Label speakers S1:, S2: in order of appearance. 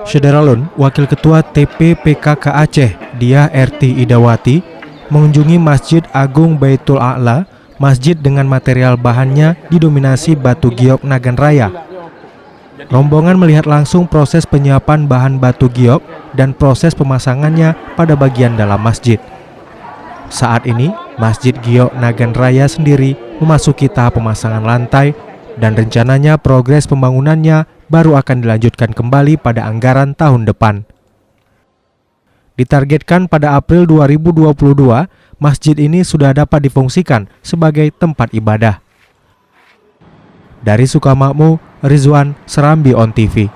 S1: Syederalun, Wakil Ketua TPPKK Aceh, Diah Erti Idawati, mengunjungi Masjid Agung Baitul A'la. Masjid dengan material bahannya didominasi batu giok Nagan Raya. Rombongan melihat langsung proses penyiapan bahan batu giok dan proses pemasangannya pada bagian dalam masjid. Saat ini, Masjid Giok Nagan Raya sendiri memasuki tahap pemasangan lantai dan rencananya progres pembangunannya baru akan dilanjutkan kembali pada anggaran tahun depan. Ditargetkan pada April 2022, masjid ini sudah dapat difungsikan sebagai tempat ibadah. Dari Sukamakmur, Rizwan, Serambi On TV.